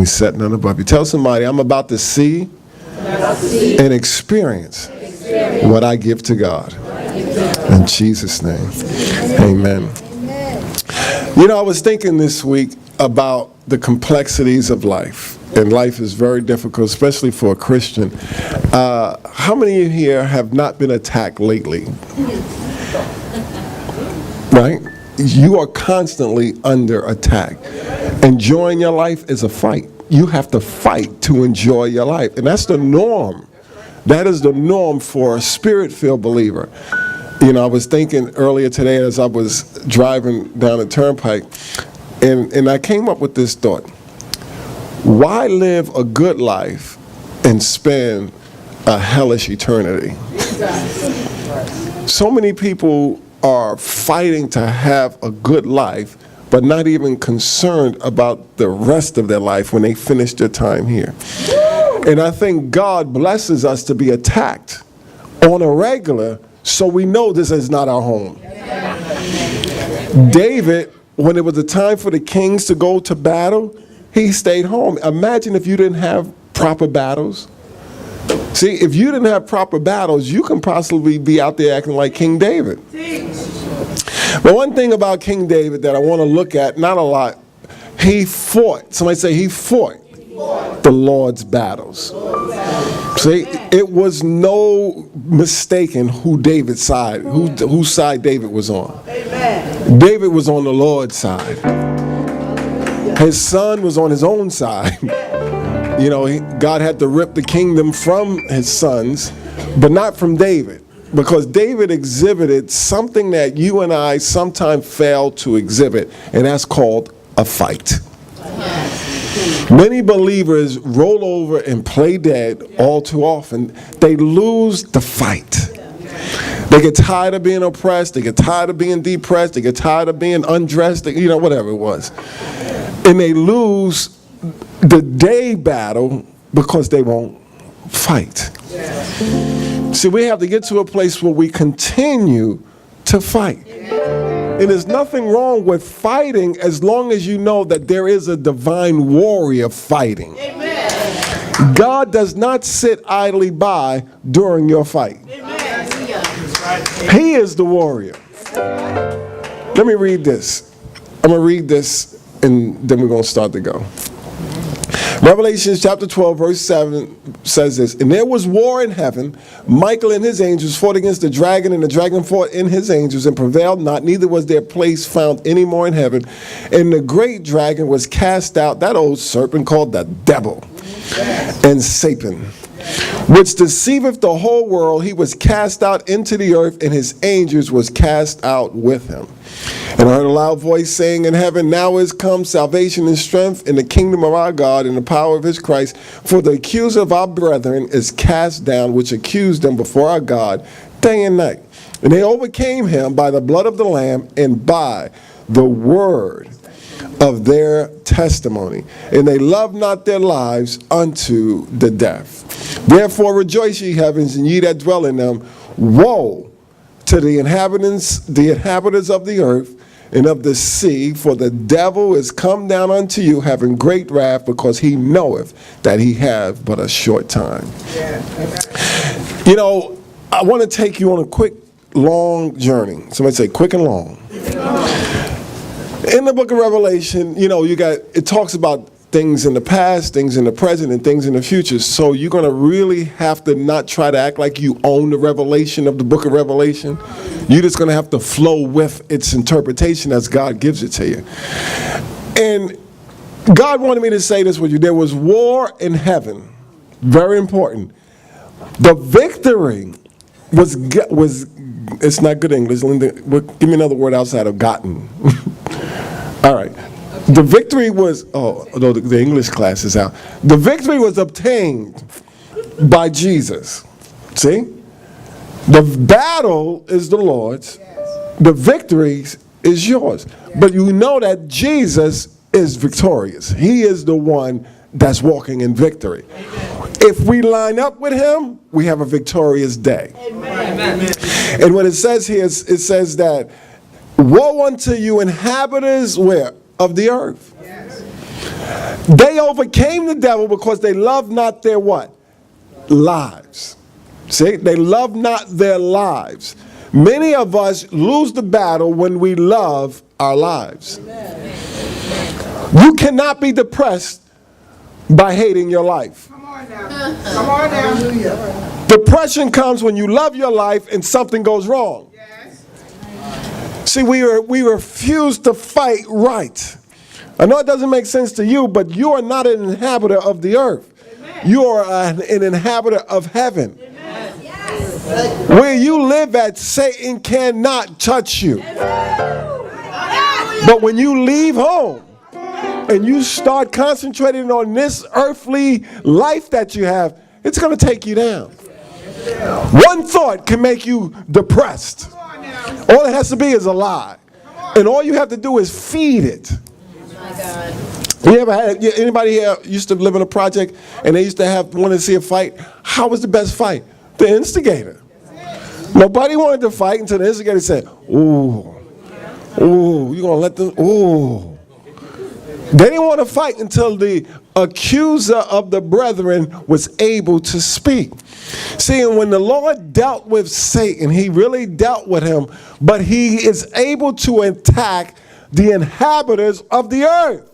we set none above you. Tell somebody, I'm about to see and experience what I give to God. In Jesus' name, amen. You know, I was thinking this week about the complexities of life. And life is very difficult, especially for a Christian. How many of you here have not been attacked lately? Right? You are constantly under attack. Enjoying your life is a fight. You have to fight to enjoy your life. And that's the norm. That is the norm for a spirit-filled believer. You know, I was thinking earlier today as I was driving down the turnpike, and I came up with this thought. Why live a good life and spend a hellish eternity? So many people are fighting to have a good life, but not even concerned about the rest of their life when they finish their time here. And I think God blesses us to be attacked on a regular, so we know this is not our home. David, when it was the time for the kings to go to battle, he stayed home. Imagine if you didn't have proper battles. See, if you didn't have proper battles, you can possibly be out there acting like King David. But one thing about King David that I want to look at, not a lot, he fought. Somebody say he fought the Lord's battles. See, it was no mistaking who David's side, whose side David was on. David was on the Lord's side. His son was on his own side. You know, God had to rip the kingdom from his sons, but not from David, because David exhibited something that you and I sometimes fail to exhibit, and that's called a fight. Many believers roll over and play dead all too often. They lose the fight. They get tired of being oppressed. They get tired of being depressed. They get tired of being undressed, you know, whatever it was. And they lose the day battle because they won't fight. See, we have to get to a place where we continue to fight. And there's nothing wrong with fighting as long as you know that there is a divine warrior fighting. Amen. God does not sit idly by during your fight. Amen. He is the warrior. Let me read this. I'm going to read this and then we're going to start to go. Revelation chapter 12, verse 7 says this, and there was war in heaven. Michael and his angels fought against the dragon, and the dragon fought in his angels and prevailed not, neither was their place found any more in heaven. And the great dragon was cast out, that old serpent called the devil and Satan, which deceiveth the whole world. He was cast out into the earth, and his angels was cast out with him. And I heard a loud voice saying in heaven, now is come salvation and strength in the kingdom of our God and the power of his Christ. For the accuser of our brethren is cast down, which accused them before our God day and night. And they overcame him by the blood of the Lamb and by the word of their testimony. And they loved not their lives unto the death. Therefore rejoice, ye heavens, and ye that dwell in them. Woe to the inhabitants of the earth and of the sea, for the devil is come down unto you, having great wrath, because he knoweth that he hath but a short time. You know, I want to take you on a quick, long journey. Somebody say quick and long. In the book of Revelation, you know, it talks about things in the past, things in the present, and things in the future. So you're going to really have to not try to act like you own the revelation of the book of Revelation. You're just going to have to flow with its interpretation as God gives it to you. And God wanted me to say this with you. There was war in heaven. Very important. The victory was it's not good English. Give me another word outside of gotten. All right. The victory was, the English class is out. The victory was obtained by Jesus. See? The battle is the Lord's. The victory is yours. But you know that Jesus is victorious. He is the one that's walking in victory. If we line up with him, we have a victorious day. Amen. And what it says here is, it says that, woe unto you inhabitants where? Of the earth. Yes. They overcame the devil because they loved not their what? Lives. See, they love not their lives. Many of us lose the battle when we love our lives. You cannot be depressed by hating your life. Come on now. Come on now. Depression comes when you love your life and something goes wrong. Yes. See, we refuse to fight right. I know it doesn't make sense to you, but you are not an inhabitor of the earth. Amen. You are an inhabitor of heaven. Amen. Yes. Where you live at, Satan cannot touch you. But when you leave home and you start concentrating on this earthly life that you have, it's going to take you down. One thought can make you depressed. All it has to be is a lie. And all you have to do is feed it. You ever had, anybody here used to live in a project and they used to wanted to see a fight? How was the best fight? The instigator. Nobody wanted to fight until the instigator said, ooh, ooh, you gonna let them, ooh. They didn't want to fight until the accuser of the brethren was able to speak. See, and when the Lord dealt with Satan, he really dealt with him, but he is able to attack the inhabitants of the earth.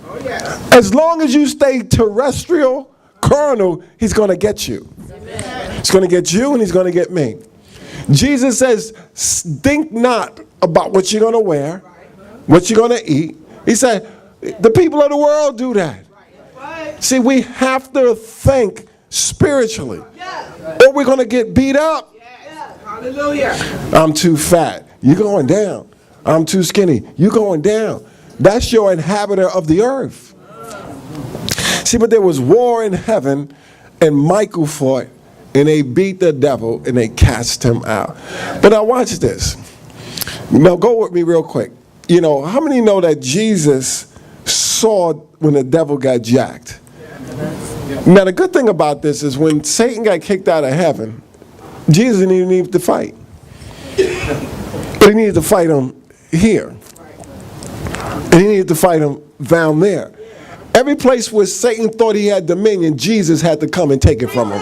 Oh, yes. As long as you stay terrestrial, carnal, he's going to get you. He's going to get you and he's going to get me. Jesus says, think not about what you're going to wear, what you're going to eat. He said, the people of the world do that. See, we have to think spiritually, or we're going to get beat up. Hallelujah. I'm too fat. You're going down. I'm too skinny. You're going down. That's your inhabitor of the earth. See, but there was war in heaven, and Michael fought, and they beat the devil, and they cast him out. But now watch this. Now go with me real quick. You know, how many know that Jesus saw when the devil got jacked? Now, the good thing about this is when Satan got kicked out of heaven, Jesus didn't even need to fight. But he needed to fight him here. And he needed to fight him down there. Every place where Satan thought he had dominion, Jesus had to come and take it from him.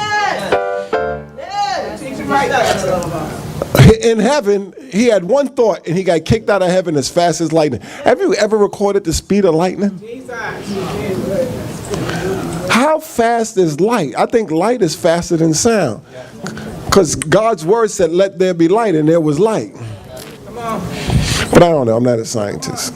In heaven, he had one thought, and he got kicked out of heaven as fast as lightning. Have you ever recorded the speed of lightning? How fast is light? I think light is faster than sound. Because God's word said, let there be light, and there was light. But I don't know, I'm not a scientist.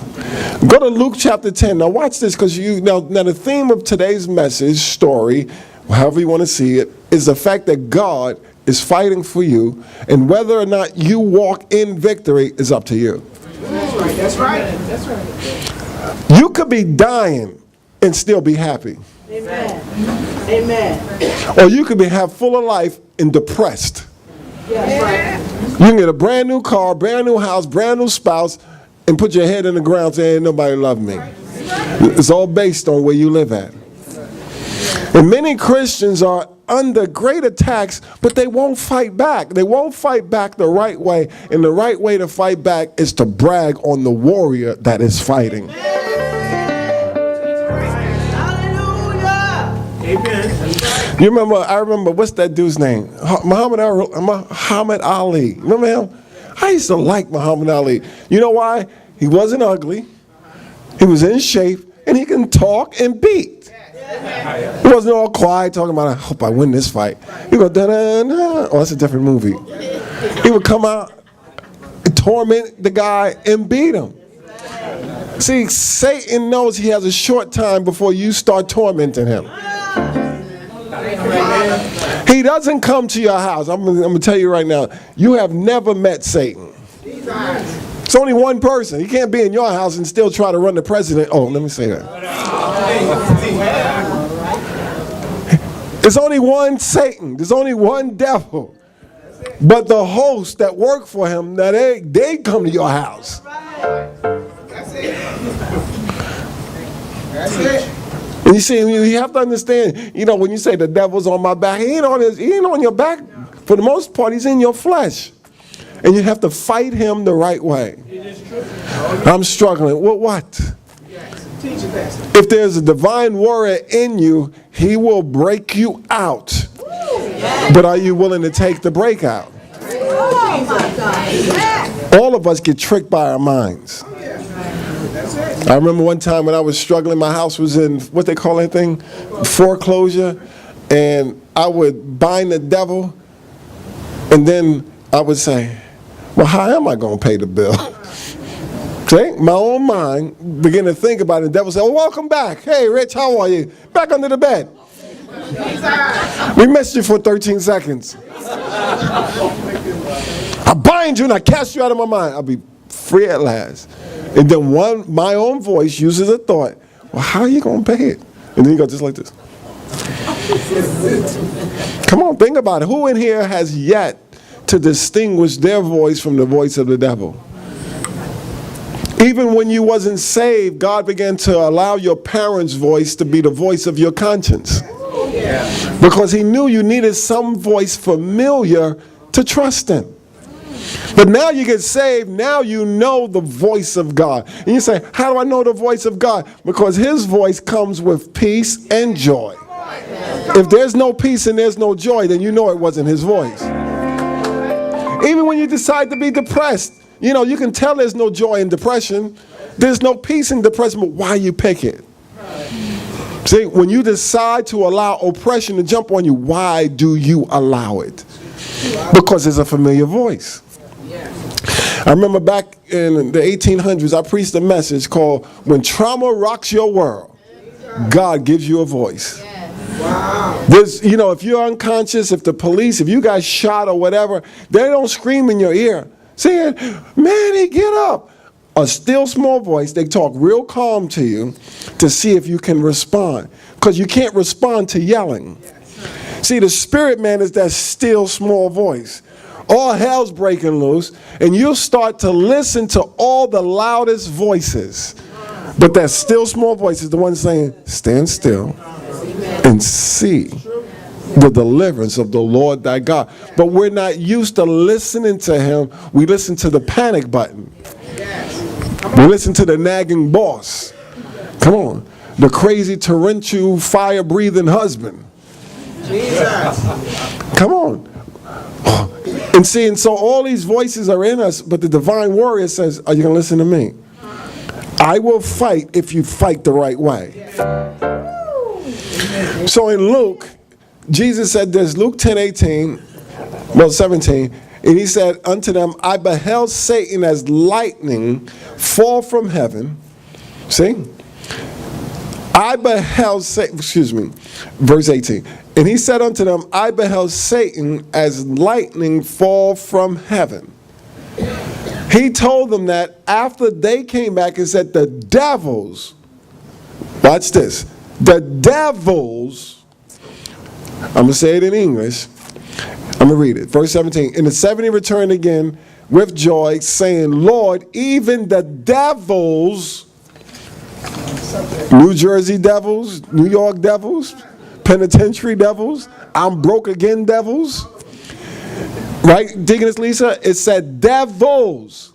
Go to Luke chapter 10. Now watch this, because now the theme of today's message, story, however you want to see it, is the fact that God is fighting for you, and whether or not you walk in victory is up to you. That's right. That's right. You could be dying and still be happy. Amen. Amen. Or you could have full of life and depressed. That's right. You can get a brand new car, brand new house, brand new spouse, and put your head in the ground saying, ain't nobody love me. It's all based on where you live at. And many Christians are under great attacks, but they won't fight back. They won't fight back the right way. And the right way to fight back is to brag on the warrior that is fighting. Amen. You remember, I remember, what's that dude's name? Muhammad Ali. Remember him? I used to like Muhammad Ali. You know why? He wasn't ugly. He was in shape, and he can talk and beat. He wasn't all quiet talking about, I hope I win this fight. He would go, da-da-da. Oh, that's a different movie. He would come out, torment the guy, and beat him. See, Satan knows he has a short time before you start tormenting him. He doesn't come to your house. I'm going to tell you right now, you have never met Satan. It's only one person. He can't be in your house and still try to run the president. Oh, let me say that. There's only one Satan. There's only one devil. But the hosts that work for him, now they come to your house. That's it. That's it. And you see, you have to understand, you know, when you say the devil's on my back, he ain't on your back. For the most part, he's in your flesh. And you have to fight him the right way. I'm struggling. Well, what? Teach it, Pastor. If there's a divine warrior in you, he will break you out. But are you willing to take the breakout? All of us get tricked by our minds. I remember one time when I was struggling, my house was in, what they call that thing? Foreclosure. And I would bind the devil, and then I would say, well, how am I going to pay the bill? See, my own mind began to think about it. The devil said, oh, welcome back. Hey, Rich, how are you? Back under the bed. We missed you for 13 seconds. I bind you and I cast you out of my mind. I'll be free at last. And then my own voice uses a thought, well, how are you going to pay it? And then you go just like this. Come on, think about it. Who in here has yet to distinguish their voice from the voice of the devil? Even when you wasn't saved, God began to allow your parents' voice to be the voice of your conscience. Because he knew you needed some voice familiar to trust in. But now you get saved, now you know the voice of God. And you say, how do I know the voice of God? Because his voice comes with peace and joy. If there's no peace and there's no joy, then you know it wasn't his voice. Even when you decide to be depressed, you know, you can tell there's no joy in depression. There's no peace in depression, but why you pick it? See, when you decide to allow oppression to jump on you, why do you allow it? Because it's a familiar voice. I remember back in the 1800s, I preached a message called, When Trauma Rocks Your World, God Gives You a Voice. Wow. There's, you know, if you're unconscious, if the police, if you got shot or whatever, they don't scream in your ear saying, Manny, get up. A still small voice, they talk real calm to you to see if you can respond. Because you can't respond to yelling. See, the spirit man is that still small voice. All hell's breaking loose, and you'll start to listen to all the loudest voices. But that still small voice is the one saying, stand still and see the deliverance of the Lord thy God. But we're not used to listening to him. We listen to the panic button. We listen to the nagging boss. Come on. The crazy torrential fire-breathing husband. Jesus. Come on. And see, and so all these voices are in us, but the divine warrior says, are you going to listen to me? I will fight if you fight the right way. So in Luke, Jesus said this, Luke 17, and he said unto them, I beheld Satan as lightning fall from heaven. See? I beheld Satan, verse 18. And he said unto them, I beheld Satan as lightning fall from heaven. He told them that after they came back and said the devils, watch this, the devils, I'm going to say it in English, I'm going to read it. Verse 17, and the 70 returned again with joy, saying, Lord, even the devils, New Jersey devils, New York devils, penitentiary devils, I'm broke again devils, right, Deaconess Lisa? It said devils.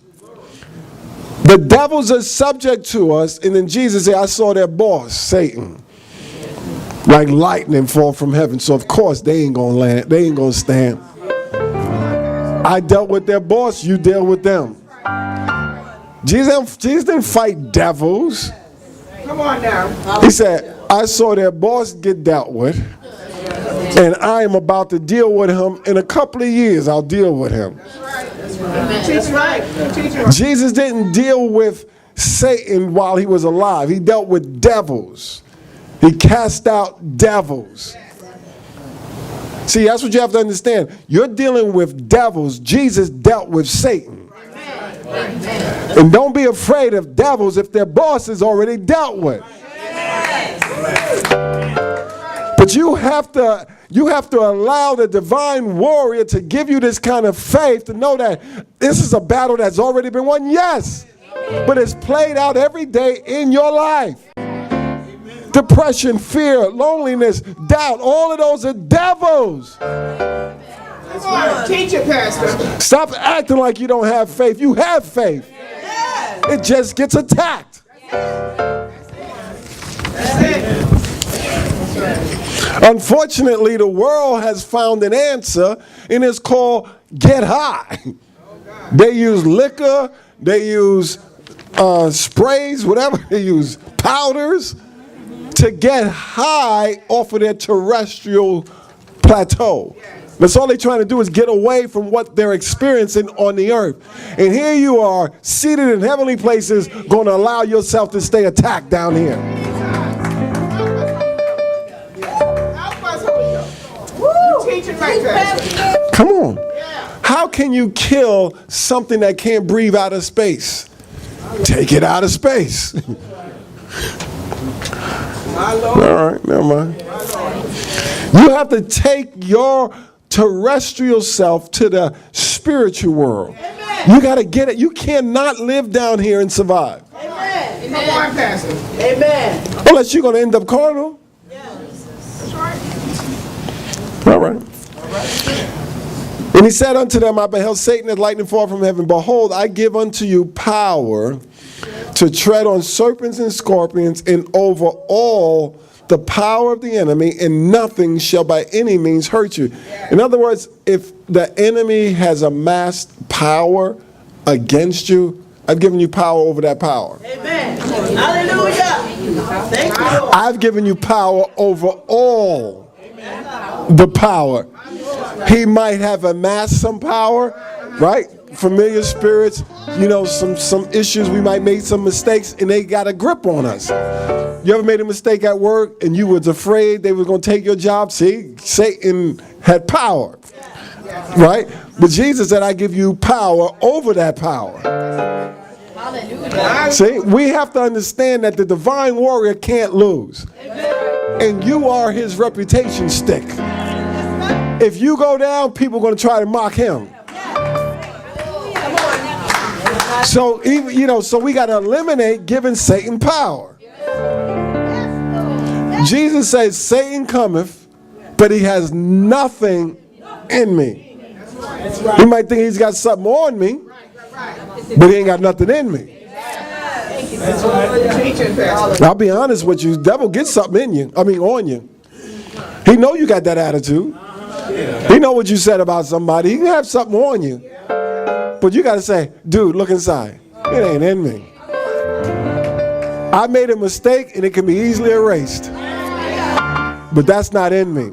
The devils are subject to us, and then Jesus said, I saw their boss, Satan, like lightning fall from heaven. So of course they ain't gonna land, they ain't gonna stand. I dealt with their boss, you deal with them. Jesus didn't fight devils. Come on now. He said, I saw their boss get dealt with, and I am about to deal with him. In a couple of years, I'll deal with him. Teach right. Teach right. Jesus didn't deal with Satan while he was alive. He dealt with devils. He cast out devils. See, that's what you have to understand. You're dealing with devils. Jesus dealt with Satan. And don't be afraid of devils if their boss is already dealt with. But you have to allow the divine warrior to give you this kind of faith to know that this is a battle that's already been won. Yes, but it's played out every day in your life. Depression, fear, loneliness, doubt, all of those are devils. Come on, teach it, Pastor. Stop acting like you don't have faith. You have faith. It just gets attacked. Unfortunately, the world has found an answer, and it's called get high. They use liquor, they use sprays, whatever they use, powders, to get high off of their terrestrial plateau. That's all they're trying to do is get away from what they're experiencing on the earth. And here you are, seated in heavenly places, going to allow yourself to stay attacked down here. Teaching right, Pastor. Come on. How can you kill something that can't breathe out of space? Take it out of space. All right, never mind. You have to take your terrestrial self to the spiritual world. You got to get it. You cannot live down here and survive. Amen. Come on, Pastor. Amen. Unless you're going to end up carnal. That's right. All right. And he said unto them, I beheld Satan as lightning fall from heaven. Behold, I give unto you power to tread on serpents and scorpions and over all the power of the enemy, and nothing shall by any means hurt you. In other words, if the enemy has amassed power against you, I've given you power over that power. Amen. Hallelujah. Thank you, Lord. I've given you power over all the power. He might have amassed some power, right? Familiar spirits, you know, some issues, we might make some mistakes, and they got a grip on us. You ever made a mistake at work and you was afraid they were going to take your job? See, Satan had power, right? But Jesus said, I give you power over that power. Hallelujah. See, we have to understand that the divine warrior can't lose. And you are his reputation stick. If you go down, people are going to try to mock him. So, even, you know, so we got to eliminate giving Satan power. Jesus says, Satan cometh, but he has nothing in me. He might think he's got something on me, but he ain't got nothing in me. I'll be honest with you, the devil gets something in you, on you. He know you got that attitude. He know what you said about somebody. He can have something on you. But you got to say, dude, look inside. It ain't in me. I made a mistake and it can be easily erased. But that's not in me.